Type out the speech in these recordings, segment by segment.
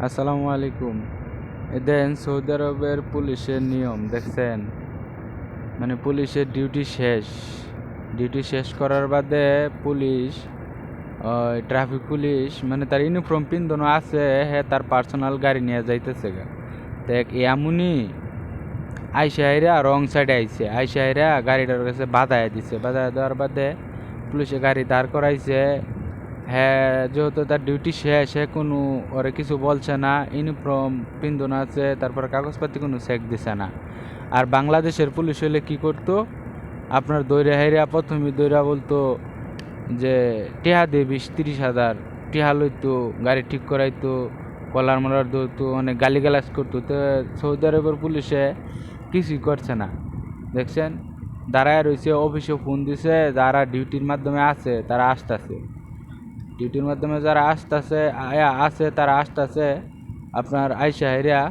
আসসালামু আলাইকুম। দেন সৌদি আরবের পুলিশের নিয়ম দেখছেন, মানে পুলিশের ডিউটি শেষ করার বাদে পুলিশ, ট্রাফিক পুলিশ মানে তার ইউনিফর্ম পিন্ধনো আছে, হ্যাঁ তার পার্সোনাল গাড়ি নিয়ে যাইতেছে গা। দেখ এমনই আইসাইরা রং সাইডে আইসাইরা গাড়িটার কাছে বাধায় দিছে, বাধায় দেওয়ার বাদে পুলিশে গাড়ি দাঁড় করাইছে। হ্যাঁ যেহেতু তার ডিউটি শেষ, হ্যাঁ কোনো ওরে কিছু বলছে না, ইউনিফর্ম পিন্ধন আছে, তারপর কাগজপাতি কোনো চেক দিছে না। আর বাংলাদেশের পুলিশ হলে কি করতো, আপনার দৈরা হেরা প্রথমে দৈরা বলতো যে টিহা দে 20-30 হাজার টিহা লইতো, গাড়ি ঠিক করাইতো, কলার মলার ধরতো, অনেক গালিগালাজ করতো। তো সৌদি আরবের পুলিশে কিছুই করছে না, দেখছেন দাঁড়ায় রয়েছে। অফিসে ফোন দিছে, যারা ডিউটির মাধ্যমে আছে তারা আসতেছে, ডিউটির মাধ্যমে যারা আছে তারা আসতেছে। আপনার আইসা হেরিয়া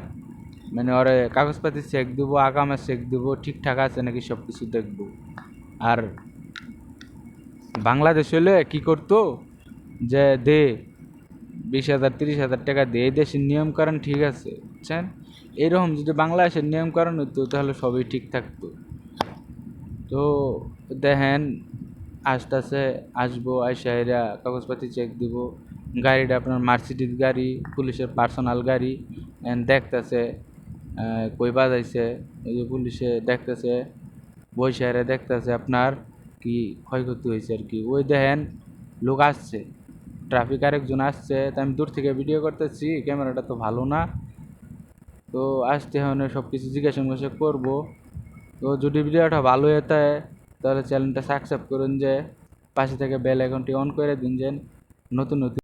মানে ওরে কাগজপাতি চেক দিব, আগামে চেক দিব, ঠিকঠাক আছে নাকি সব কিছু দেখবো। আর বাংলাদেশ হলে কি করতো, যে দে 20,000-30,000 টাকা দে, এই দেশের নিয়মকানুন ঠিক আছে বুঝছেন। এরকম যদি বাংলাদেশের নিয়মকানুন হতো তাহলে সবই ঠিক থাকতো। তো দেখেন আসতেছে, আসবো, আইসা কাগজপাতি চেক দিব। গাড়িটা আপনার মার্সিডিজ গাড়ি, পুলিশের পার্সোনাল গাড়ি। দেখতেছে কই বাজাইছে, ওই যে পুলিশে দেখতেছে, বৈশারে দেখতেছে আপনার কি ক্ষয়ক্ষতি হয়েছে আর কি। ওই দেখেন লোক আসছে, ট্রাফিক আরেকজন আসছে, তা আমি দূর থেকে ভিডিও করতেছি, ক্যামেরাটা তো ভালো না। তো আসতে হলে সব কিছু জিজ্ঞাসা করবো। তো যদি ভিডিওটা ভালো হয়ে থাকে তাহলে চ্যানেলটা সাবস্ক্রাইব করুন, যে পাশে থেকে বেল আইকনটি অন করে দিন, যে নতুন নতুন